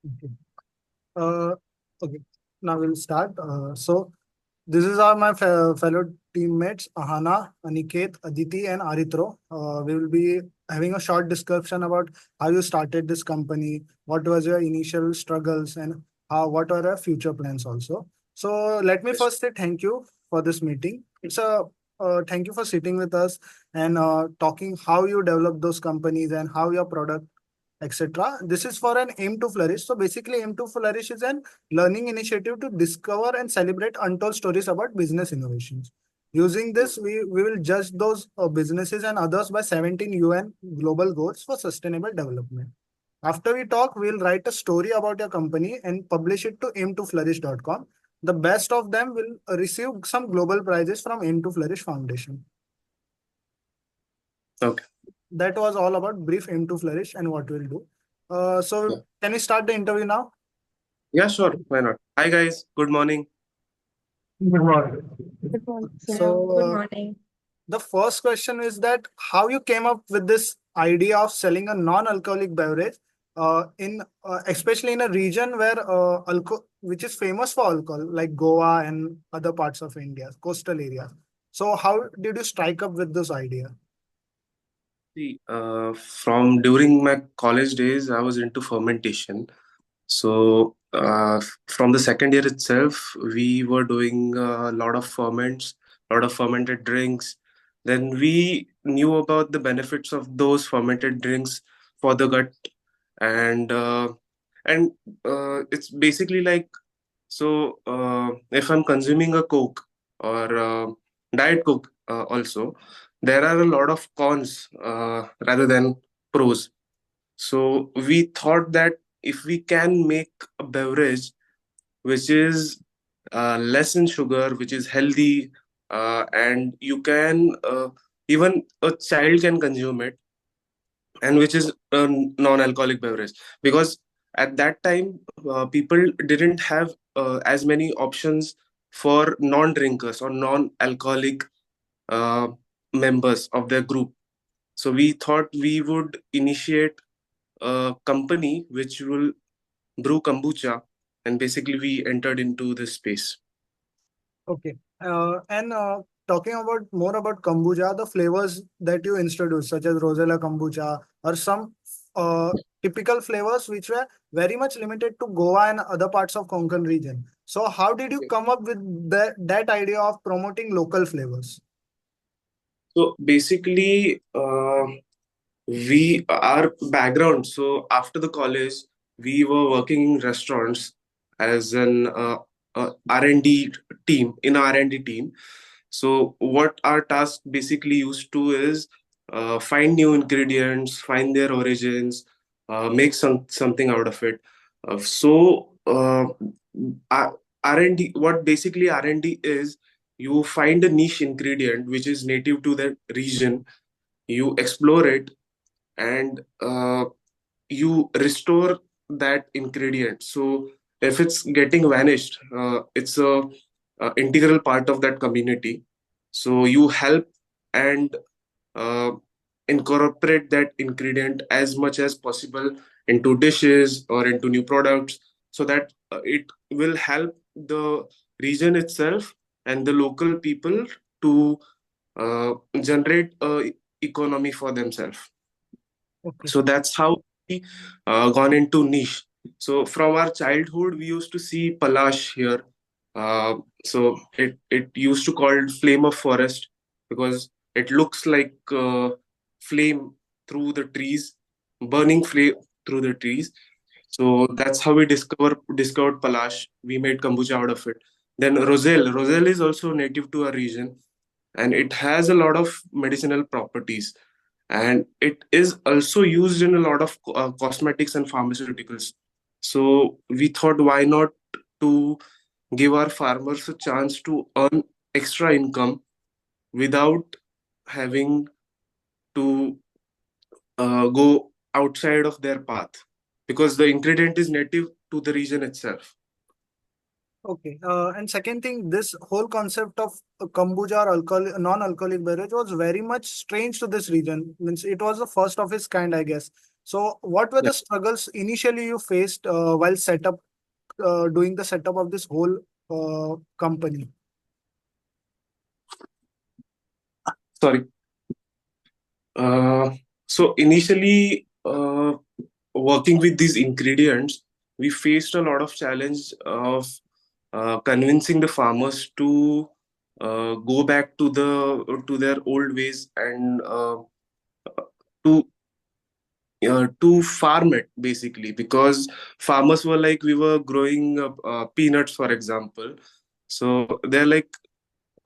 Okay. Uh, okay. Now we'll start. So this is our my fellow teammates Ahana, Aniket, Aditi, and Aritro. We will be having a short description about how you started this company, what was your initial struggles, and what are our future plans also. So let me Yes. first say thank you for this meeting. It's a thank you for sitting with us and talking how you develop those companies and how your product etc. This is for an Aim to Flourish. So basically, Aim to Flourish is an learning initiative to discover and celebrate untold stories about business innovations. Using this, we will judge those businesses and others by 17 UN global goals for sustainable development. After we talk, we'll write a story about your company and publish it to aim2flourish.com. The best of them will receive some global prizes from Aim to Flourish Foundation. Okay. That was all about brief Aim to Flourish and what we'll do. So Yeah. can we start the interview now? Yeah, sure. Why not? Hi, guys. Good morning. Good morning. Good morning, sir. So Good morning. the first question is that how you came up with this idea of selling a non-alcoholic beverage in especially in a region where which is famous for alcohol like Goa and other parts of India, coastal areas. So how did you strike up with this idea? See, from during my college days, I was into fermentation. So, from the second year itself, we were doing a lot of ferments, a lot of fermented drinks. Then we knew about the benefits of those fermented drinks for the gut, and and it's basically like so. If I'm consuming a Coke or Diet Coke, also there are a lot of cons rather than pros. So we thought that if we can make a beverage which is less in sugar, which is healthy, and you can even a child can consume it, and which is a non-alcoholic beverage, because at that time people didn't have as many options for non-drinkers or non-alcoholic uh, members of their group. So we thought we would initiate a company which will brew kombucha, and basically we entered into this space. Okay. And talking about more about kombucha, the flavors that you introduced, such as Rosella kombucha, or some uh, typical flavors which were very much limited to Goa and other parts of Konkan region. So, how did you come up with that idea of promoting local flavors? So basically, we our background. So after the college, we were working in restaurants as an R&D team in R&D team. So what our task basically used to is find new ingredients, find their origins, make something out of it. R&D, what basically R&D is, you find a niche ingredient which is native to that region, you explore it, and you restore that ingredient. So if it's getting vanished, it's a integral part of that community. So you help and uh, incorporate that ingredient as much as possible into dishes or into new products, so that it will help the region itself and the local people to generate a economy for themselves. Okay. So that's how we gone into niche. So from our childhood we used to see palash here. So it used to called flame of forest, because it looks like flame through the trees, burning flame through the trees. So that's how we discovered palash. We made kombucha out of it. Then roselle is also native to our region, and it has a lot of medicinal properties, and it is also used in a lot of cosmetics and pharmaceuticals. So we thought, why not to give our farmers a chance to earn extra income without having to go outside of their path, because the ingredient is native to the region itself. Okay. And second thing, this whole concept of kombucha or non-alcoholic beverage was very much strange to this region. Means it was the first of its kind, I guess. So what were Yeah. the struggles initially you faced while doing the setup of this whole company? Sorry. Uh, so initially, working with these ingredients, we faced a lot of challenge of convincing the farmers to go back to their old ways and to to farm it basically, because farmers were like, we were growing peanuts, for example. So they're like,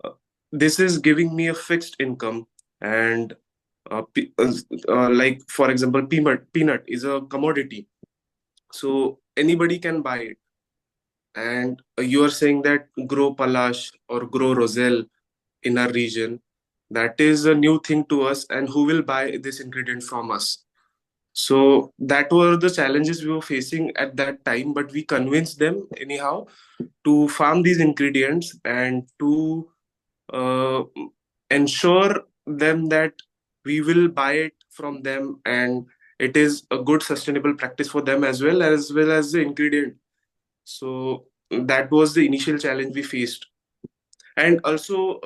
uh, this is giving me a fixed income, and like for example, peanut is a commodity, so anybody can buy it. And you are saying that grow palash or grow roselle in our region, that is a new thing to us, and who will buy this ingredient from us? So that were the challenges we were facing at that time, but we convinced them anyhow to farm these ingredients and to uh, ensure them that we will buy it from them, and it is a good sustainable practice for them as well as the ingredient. So that was the initial challenge we faced. And also,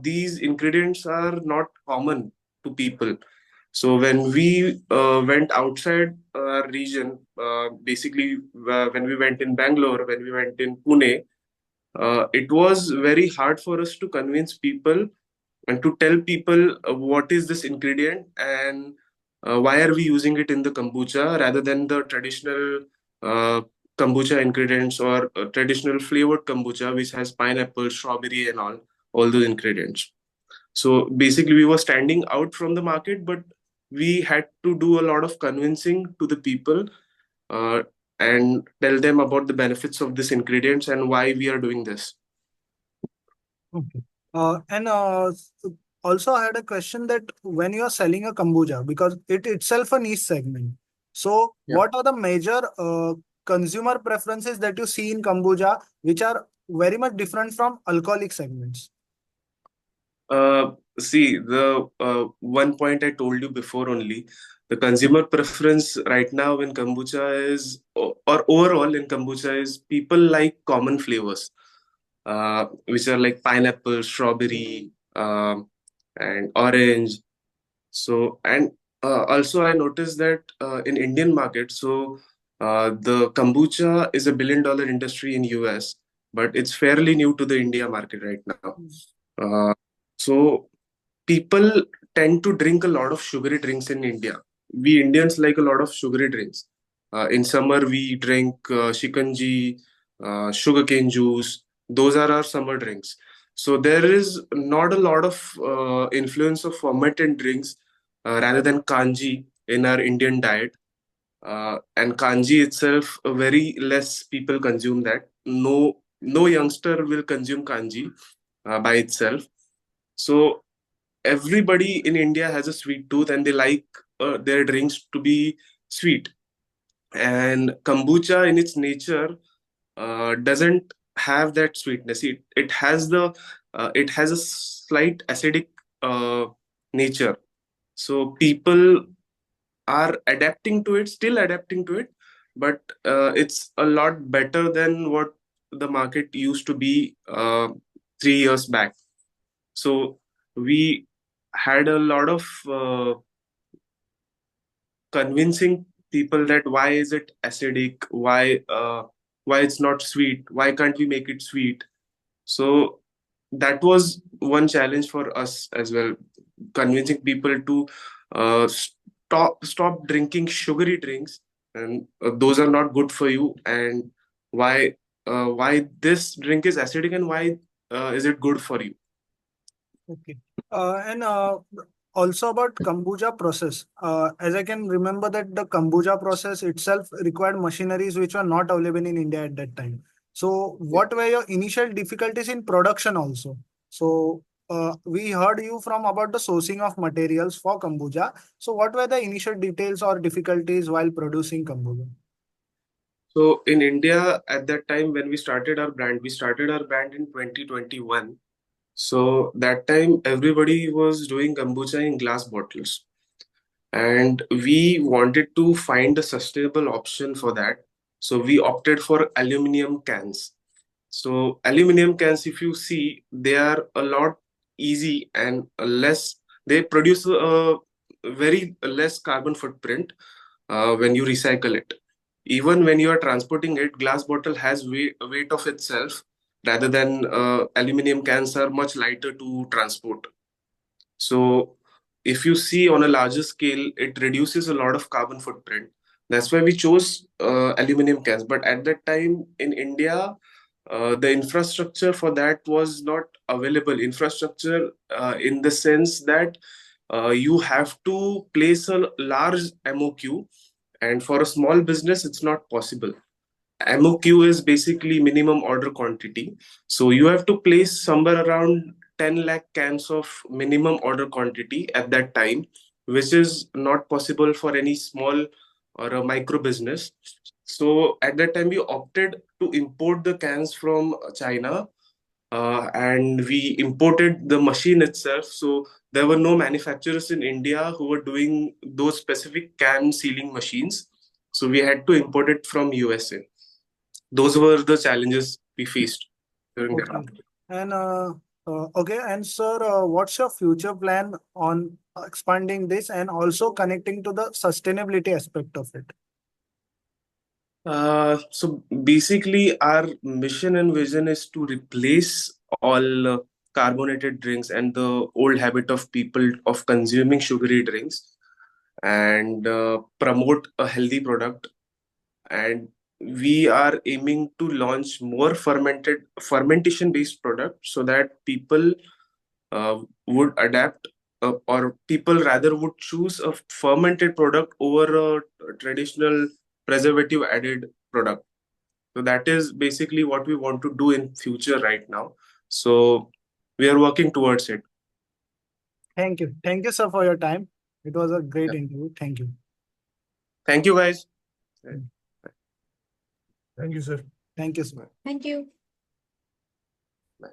these ingredients are not common to people. So when we went outside our region, basically when we went in Bangalore, when we went in Pune, it was very hard for us to convince people and to tell people what is this ingredient, and why are we using it in the kombucha rather than the traditional uh, kombucha ingredients, or traditional flavored kombucha which has pineapple, strawberry, and all those ingredients. So basically, we were standing out from the market, but we had to do a lot of convincing to the people, uh, and tell them about the benefits of this ingredients and why we are doing this. Okay. And also, I had a question that when you are selling a kombucha, because it itself a niche segment, so Yeah. what are the major consumer preferences that you see in kombucha, which are very much different from alcoholic segments? See, the one point I told you before only, the consumer preference right now in kombucha is, or overall in kombucha is, people like common flavors, which are like pineapple, strawberry, and orange. So, and also I noticed that in Indian market, so the kombucha is a billion-dollar industry in US, but it's fairly new to the India market right now. Uh, so people tend to drink a lot of sugary drinks in India. We Indians like a lot of sugary drinks. In summer, we drink shikanji, sugarcane juice. Those are our summer drinks. So there is not a lot of influence of fermented drinks rather than kanji in our Indian diet. And kanji itself, very less people consume that. No youngster will consume kanji by itself. So everybody in India has a sweet tooth, and they like their drinks to be sweet. And kombucha, in its nature, doesn't have that sweetness. It has a slight acidic uh, nature. So people are adapting to it, still adapting to it, but it's a lot better than what the market used to be 3 years back. So we had a lot of convincing people that why is it acidic, why it's not sweet, why can't we make it sweet. So that was one challenge for us as well, convincing people to stop drinking sugary drinks, and those are not good for you, and why this drink is acidic, and why is it good for you. Okay. And also about kombucha process. As I can remember that the kombucha process itself required machineries which were not available in India at that time. So Yeah. what were your initial difficulties in production also? So we heard you from about the sourcing of materials for kombucha. So what were the initial details or difficulties while producing kombucha? So in India at that time when we started our brand in 2021. So that time everybody was doing kombucha in glass bottles. and we wanted to find a sustainable option for that. So we opted for aluminum cans. So aluminum cans, if you see, they are a lot easy and less. They produce a very less carbon footprint when you recycle it. Even when you are transporting it, glass bottle has weight of itself rather than aluminum cans are much lighter to transport. So if you see on a larger scale, it reduces a lot of carbon footprint. That's why we chose aluminum cans. But at that time in India, the infrastructure for that was not available. Infrastructure in the sense that you have to place a large MOQ, and for a small business, it's not possible. MOQ is basically minimum order quantity. So you have to place somewhere around 10 lakh cans of minimum order quantity at that time, which is not possible for any small or a micro business. So at that time, we opted to import the cans from China, and we imported the machine itself. So there were no manufacturers in India who were doing those specific can sealing machines. So we had to import it from USA. Those were the challenges we faced during that Okay. time. And okay, and sir, what's your future plan on expanding this and also connecting to the sustainability aspect of it? So basically, our mission and vision is to replace all carbonated drinks and the old habit of people of consuming sugary drinks, and promote a healthy product. And we are aiming to launch more fermentation based products so that people would adapt, or people rather would choose a fermented product over a traditional preservative added product. So that is basically what we want to do in future right now. So we are working towards it. Thank you. Thank you, sir, for your time. It was a great Yeah. interview. Thank you. Thank you, guys. Thank you, sir. Thank you, sir. Thank you.